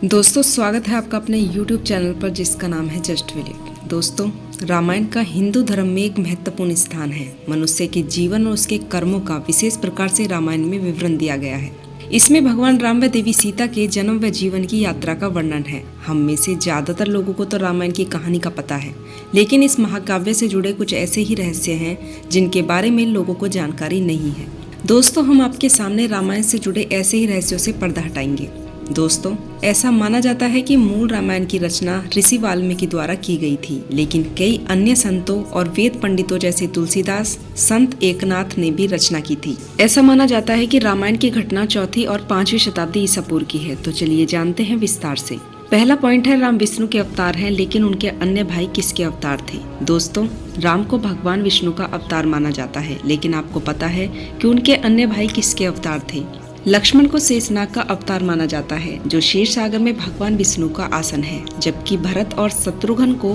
दोस्तों स्वागत है आपका अपने YouTube चैनल पर जिसका नाम है जस्ट विलिट। दोस्तों रामायण का हिंदू धर्म में एक महत्वपूर्ण स्थान है। मनुष्य के जीवन और उसके कर्मों का विशेष प्रकार से रामायण में विवरण दिया गया है। इसमें भगवान राम व देवी सीता के जन्म व जीवन की यात्रा का वर्णन है। हम में से ज्यादातर लोगों को तो रामायण की कहानी का पता है, लेकिन इस महाकाव्य से जुड़े कुछ ऐसे ही रहस्य हैं जिनके बारे में लोगों को जानकारी नहीं है। दोस्तों हम आपके सामने रामायण से जुड़े ऐसे ही रहस्यों से पर्दा हटाएंगे। दोस्तों ऐसा माना जाता है कि मूल रामायण की रचना ऋषि वाल्मीकि द्वारा की गई थी, लेकिन कई अन्य संतों और वेद पंडितों जैसे तुलसीदास, संत एकनाथ ने भी रचना की थी। ऐसा माना जाता है कि रामायण की घटना 4वीं और 5वीं शताब्दी ईसा पूर्व की है। तो चलिए जानते हैं विस्तार से। पहला पॉइंट है राम विष्णु के अवतार हैं, लेकिन उनके अन्य भाई किसके अवतार थे। दोस्तों राम को भगवान विष्णु का अवतार माना जाता है, लेकिन आपको पता है कि उनके अन्य भाई किसके अवतार थे। लक्ष्मण को शेषनाग का अवतार माना जाता है, जो क्षीर सागर में भगवान विष्णु का आसन है, जबकि भरत और शत्रुघ्न को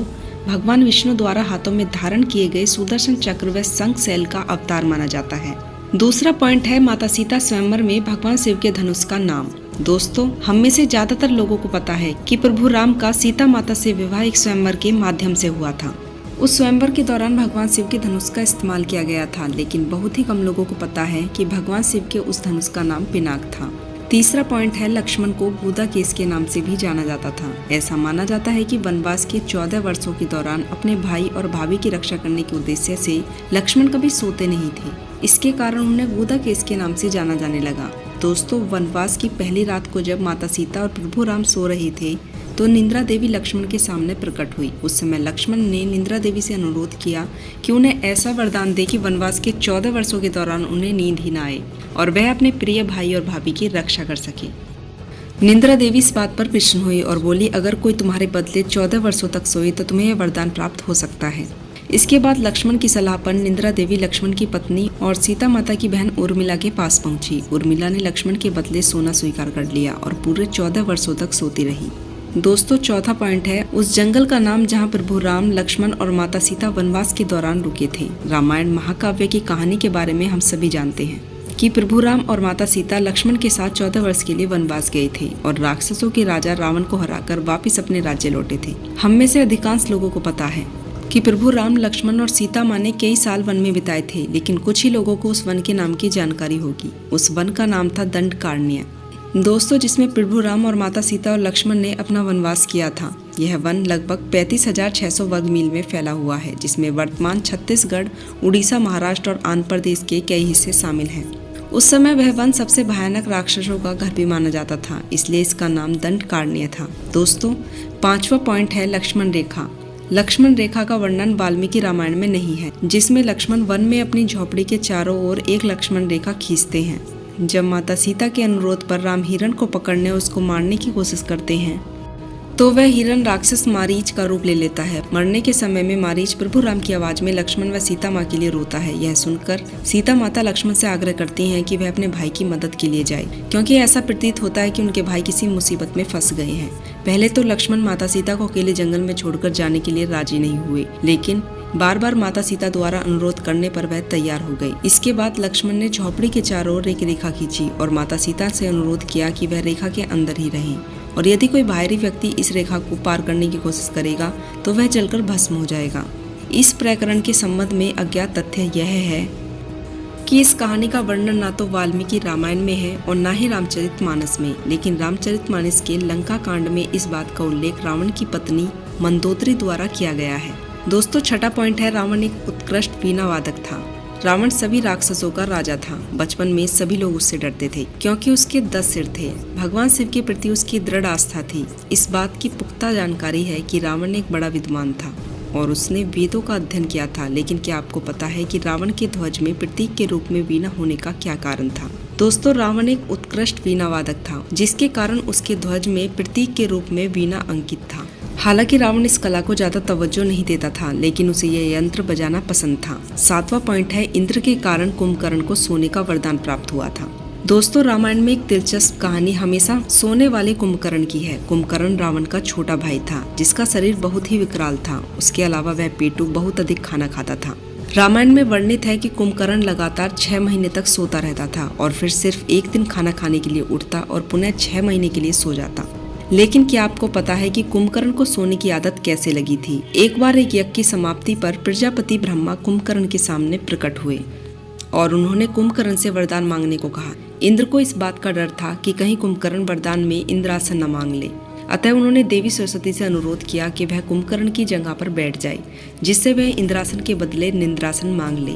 भगवान विष्णु द्वारा हाथों में धारण किए गए सुदर्शन चक्र व शंख शैल का अवतार माना जाता है। दूसरा पॉइंट है माता सीता स्वयंवर में भगवान शिव के धनुष का नाम। दोस्तों हम में से ज्यादातर लोगों को पता है कि प्रभु राम का सीता माता से विवाह एक स्वयंवर के माध्यम से हुआ था। उस स्वयंवर के दौरान भगवान शिव के धनुष का इस्तेमाल किया गया था, लेकिन बहुत ही कम लोगों को पता है कि भगवान शिव के उस धनुष का नाम पिनाक था। तीसरा पॉइंट है लक्ष्मण को गूदा केस के नाम से भी जाना जाता था। ऐसा माना जाता है कि वनवास के 14 वर्षों के दौरान अपने भाई और भाभी की रक्षा करने के उद्देश्य से लक्ष्मण कभी सोते नहीं थे। इसके कारण उन्हें गूदा केस के नाम से जाना जाने लगा। दोस्तों वनवास की पहली रात को जब माता सीता और प्रभु राम सो रहे थे तो निंद्रा देवी लक्ष्मण के सामने प्रकट हुई। उस समय लक्ष्मण ने निंद्रा देवी से अनुरोध किया कि उन्हें ऐसा वरदान दे कि वनवास के 14 वर्षों के दौरान उन्हें नींद ही न आए और वह अपने प्रिय भाई और भाभी की रक्षा कर सके। निंद्रा देवी इस बात पर प्रसन्न हुई और बोली, अगर कोई तुम्हारे बदले 14 वर्षों तक सोए तो तुम्हें यह वरदान प्राप्त हो सकता है। इसके बाद लक्ष्मण की सलाह पर निंद्रा देवी लक्ष्मण की पत्नी और सीता माता की बहन उर्मिला के पास पहुंची। उर्मिला ने लक्ष्मण के बदले सोना स्वीकार कर लिया और पूरे 14 वर्षों तक सोती रही। दोस्तों चौथा पॉइंट है उस जंगल का नाम जहां प्रभु राम, लक्ष्मण और माता सीता वनवास के दौरान रुके थे। रामायण महाकाव्य की कहानी के बारे में हम सभी जानते हैं कि प्रभु राम और माता सीता लक्ष्मण के साथ 14 वर्ष के लिए वनवास गए थे और राक्षसों के राजा रावण को हराकर वापस अपने राज्य लौटे थे। हम में से अधिकांश लोगों को पता है कि प्रभु राम, लक्ष्मण और सीता माँ ने कई साल वन में बिताए थे, लेकिन कुछ ही लोगों को उस वन के नाम की जानकारी होगी। उस वन का नाम था दंडकारण्य। दोस्तों जिसमें प्रभु राम और माता सीता और लक्ष्मण ने अपना वनवास किया था। यह वन लगभग 35,600 वर्ग मील में फैला हुआ है, जिसमें वर्तमान छत्तीसगढ़, उड़ीसा, महाराष्ट्र और आंध्र प्रदेश के कई हिस्से शामिल हैं। उस समय वह वन सबसे भयानक राक्षसों का घर भी माना जाता था, इसलिए इसका नाम दंडकारण्य था। दोस्तों 5वां पॉइंट है लक्ष्मण रेखा। लक्ष्मण रेखा का वर्णन वाल्मीकि रामायण में नहीं है, जिसमें लक्ष्मण वन में अपनी झोपड़ी के चारों ओर एक लक्ष्मण रेखा खींचते हैं। जब माता सीता के अनुरोध पर राम हिरण को पकड़ने और उसको मारने की कोशिश करते हैं तो वह हिरण राक्षस मारीच का रूप ले लेता है। मरने के समय में मारीच प्रभु राम की आवाज में लक्ष्मण व सीता माँ के लिए रोता है। यह सुनकर सीता माता लक्ष्मण से आग्रह करती हैं कि वह अपने भाई की मदद के लिए जाए, क्योंकि ऐसा प्रतीत होता है कि उनके भाई किसी मुसीबत में फंस गए हैं। पहले तो लक्ष्मण माता सीता को अकेले जंगल में छोड़कर जाने के लिए राजी नहीं हुए, लेकिन बार बार माता सीता द्वारा अनुरोध करने पर वह तैयार हो गई। इसके बाद लक्ष्मण ने झोपड़ी के चारों ओर एक रेखा खींची और माता सीता से अनुरोध किया कि वह रेखा के अंदर ही रहें, और यदि कोई बाहरी व्यक्ति इस रेखा को पार करने की कोशिश करेगा तो वह जलकर भस्म हो जाएगा। इस प्रकरण के संबंध में अज्ञात तथ्य यह है कि इस कहानी का वर्णन ना तो वाल्मीकि रामायण में है और ना ही रामचरितमानस में, लेकिन रामचरितमानस के लंका कांड में इस बात का उल्लेख रावण की पत्नी मंदोदरी द्वारा किया गया है। दोस्तों 6वां पॉइंट है रावण एक उत्कृष्ट वीणा वादक था। रावण सभी राक्षसों का राजा था। बचपन में सभी लोग उससे डरते थे क्योंकि उसके 10 सिर थे। भगवान शिव के प्रति उसकी दृढ़ आस्था थी। इस बात की पुख्ता जानकारी है कि रावण एक बड़ा विद्वान था और उसने वेदों का अध्ययन किया था। लेकिन क्या आपको पता है कि रावण के ध्वज में प्रतीक के रूप में वीणा होने का क्या कारण था। दोस्तों रावण एक उत्कृष्ट वीणा वादक था, जिसके कारण उसके ध्वज में प्रतीक के रूप में वीणा अंकित था। हालांकि रावण इस कला को ज्यादा तवज्जो नहीं देता था, लेकिन उसे यह यंत्र बजाना पसंद था। 7वां पॉइंट है इंद्र के कारण कुंभकर्ण को सोने का वरदान प्राप्त हुआ था। दोस्तों रामायण में एक दिलचस्प कहानी हमेशा सोने वाले कुंभकर्ण की है। कुंभकर्ण रावण का छोटा भाई था, जिसका शरीर बहुत ही विकराल था। उसके अलावा वह पेटू बहुत अधिक खाना खाता था। रामायण में वर्णित है कि कुंभकर्ण लगातार 6 महीने तक सोता रहता था और फिर सिर्फ एक दिन खाना खाने के लिए उठता और पुनः 6 महीने के लिए सो जाता। लेकिन क्या आपको पता है कि कुंभकर्ण को सोने की आदत कैसे लगी थी? एक बार एक यज्ञ की समाप्ति पर प्रजापति ब्रह्मा कुंभकर्ण के सामने प्रकट हुए और उन्होंने कुंभकर्ण से वरदान मांगने को कहा। इंद्र को इस बात का डर था कि कहीं कुंभकर्ण वरदान में इंद्रासन न मांग ले, अतः उन्होंने देवी सरस्वती से अनुरोध किया कि वह कुंभकर्ण की जगह पर बैठ जाए, जिससे वह इंद्रासन के बदले निंद्रासन मांग ले।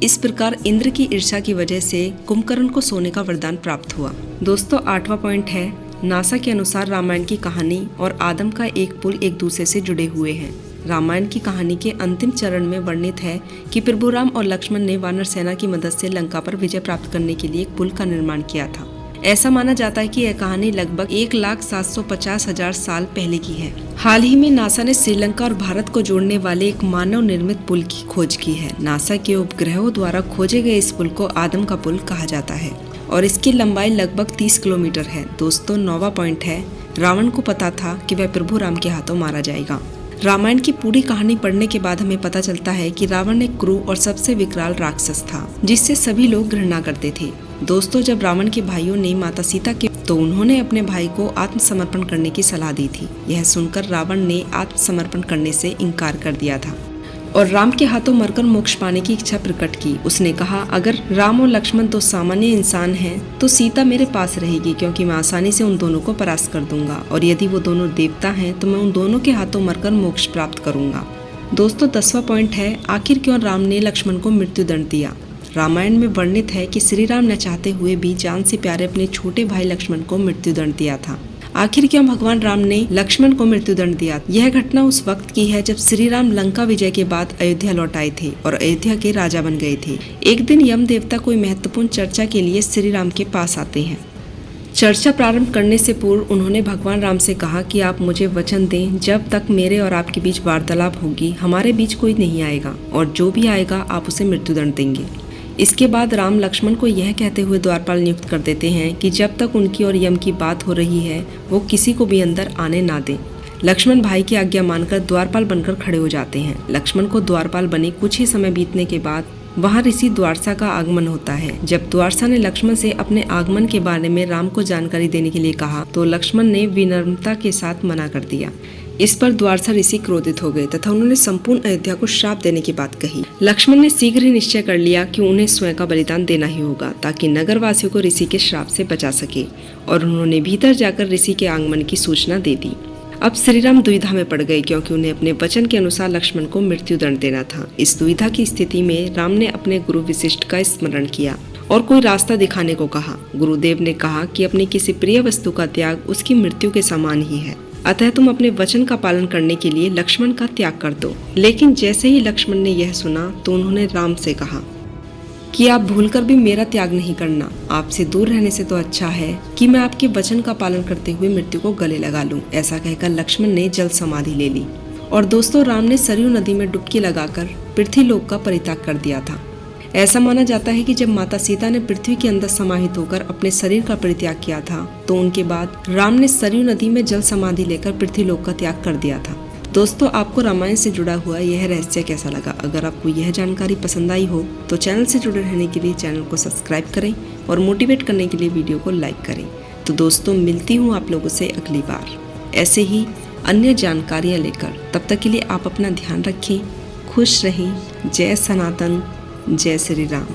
इस प्रकार इंद्र की ईर्ष्या की वजह से कुंभकर्ण को सोने का वरदान प्राप्त हुआ। दोस्तों, 8वां पॉइंट है, नासा के अनुसार रामायण की कहानी और आदम का एक पुल एक दूसरे से जुड़े हुए हैं। रामायण की कहानी के अंतिम चरण में वर्णित है कि प्रभु राम और लक्ष्मण ने वानर सेना की मदद से लंका पर विजय प्राप्त करने के लिए एक पुल का निर्माण किया था। ऐसा माना जाता है कि यह कहानी लगभग 1,750,000 साल पहले की है। हाल ही में नासा ने श्रीलंका और भारत को जोड़ने वाले एक मानव निर्मित पुल की खोज की है। नासा के उपग्रहों द्वारा खोजे गए इस पुल को आदम का पुल कहा जाता है और इसकी लंबाई लगभग 30 किलोमीटर है। दोस्तों, 9वां पॉइंट है, रावण को पता था कि वह प्रभु राम के हाथों मारा जाएगा। रामायण की पूरी कहानी पढ़ने के बाद हमें पता चलता है कि रावण एक क्रूर और सबसे विकराल राक्षस था, जिससे सभी लोग घृणा करते थे। दोस्तों, जब रावण के भाइयों ने माता सीता के तो उन्होंने अपने भाई को आत्मसमर्पण करने की सलाह दी थी। यह सुनकर रावण ने आत्मसमर्पण करने से इनकार कर दिया था और राम के हाथों मरकर मोक्ष पाने की इच्छा प्रकट की। उसने कहा, अगर राम और लक्ष्मण तो सामान्य इंसान हैं, तो सीता मेरे पास रहेगी, क्योंकि मैं आसानी से उन दोनों को परास्त कर दूंगा, और यदि वो दोनों देवता हैं तो मैं उन दोनों के हाथों मरकर मोक्ष प्राप्त करूंगा। दोस्तों, 10वां पॉइंट है, आखिर क्यों राम ने लक्ष्मण को मृत्यु दंड दिया? रामायण में वर्णित है कि श्री राम ने चाहते हुए भी जान से प्यारे अपने छोटे भाई लक्ष्मण को मृत्यु दंड दिया था। आखिर क्यों भगवान राम ने लक्ष्मण को मृत्यु दंड दिया? यह घटना उस वक्त की है जब श्री राम लंका विजय के बाद अयोध्या लौट आए थे और अयोध्या के राजा बन गए थे। एक दिन यम देवता कोई महत्वपूर्ण चर्चा के लिए श्री राम के पास आते हैं। चर्चा प्रारंभ करने से पूर्व उन्होंने भगवान राम से कहा कि आप मुझे वचन दें, जब तक मेरे और आपके बीच वार्तालाप होगी हमारे बीच कोई नहीं आएगा, और जो भी आएगा आप उसे मृत्युदंड देंगे। इसके बाद राम लक्ष्मण को यह कहते हुए द्वारपाल नियुक्त कर देते हैं कि जब तक उनकी और यम की बात हो रही है वो किसी को भी अंदर आने ना दें। लक्ष्मण भाई की आज्ञा मानकर द्वारपाल बनकर खड़े हो जाते हैं। लक्ष्मण को द्वारपाल बने कुछ ही समय बीतने के बाद वहाँ ऋषि द्वारसा का आगमन होता है। जब द्वारसा ने लक्ष्मण से अपने आगमन के बारे में राम को जानकारी देने के लिए कहा तो लक्ष्मण ने विनम्रता के साथ मना कर दिया। इस पर द्वारसा ऋषि क्रोधित हो गए तथा उन्होंने संपूर्ण अयोध्या को श्राप देने की बात कही। लक्ष्मण ने शीघ्र ही निश्चय कर लिया कि उन्हें स्वयं का बलिदान देना ही होगा ताकि नगरवासियों को ऋषि के श्राप से बचा सके, और उन्होंने भीतर जाकर ऋषि के आगमन की सूचना दे दी। अब श्रीराम दुविधा में पड़ गए क्योंकि उन्हें अपने वचन के अनुसार लक्ष्मण को मृत्यु दंड देना था। इस दुविधा की स्थिति में राम ने अपने गुरु वशिष्ठ का स्मरण किया और कोई रास्ता दिखाने को कहा। गुरुदेव ने कहा कि अपनी किसी प्रिय वस्तु का त्याग उसकी मृत्यु के समान ही है, अतः तुम अपने वचन का पालन करने के लिए लक्ष्मण का त्याग कर दो। लेकिन जैसे ही लक्ष्मण ने यह सुना तो उन्होंने राम से कहा कि आप भूलकर भी मेरा त्याग नहीं करना। आपसे दूर रहने से तो अच्छा है कि मैं आपके वचन का पालन करते हुए मृत्यु को गले लगा लूं। ऐसा कहकर लक्ष्मण ने जल समाधि ले ली और दोस्तों राम ने सरयू नदी में डुबकी लगाकर पृथ्वीलोक का परित्याग कर दिया था। ऐसा माना जाता है कि जब माता सीता ने पृथ्वी के अंदर समाहित होकर अपने शरीर का परित्याग किया था तो उनके बाद राम ने सरयू नदी में जल समाधि लेकर पृथ्वीलोक का त्याग कर दिया था। दोस्तों, आपको रामायण से जुड़ा हुआ यह रहस्य कैसा लगा? अगर आपको यह जानकारी पसंद आई हो तो चैनल से जुड़े रहने के लिए चैनल को सब्सक्राइब करें और मोटिवेट करने के लिए वीडियो को लाइक करें। तो दोस्तों, मिलती हूँ आप लोगों से अगली बार ऐसे ही अन्य जानकारियाँ लेकर। तब तक के लिए आप अपना ध्यान रखें, खुश रहें। जय सनातन, जय श्री राम।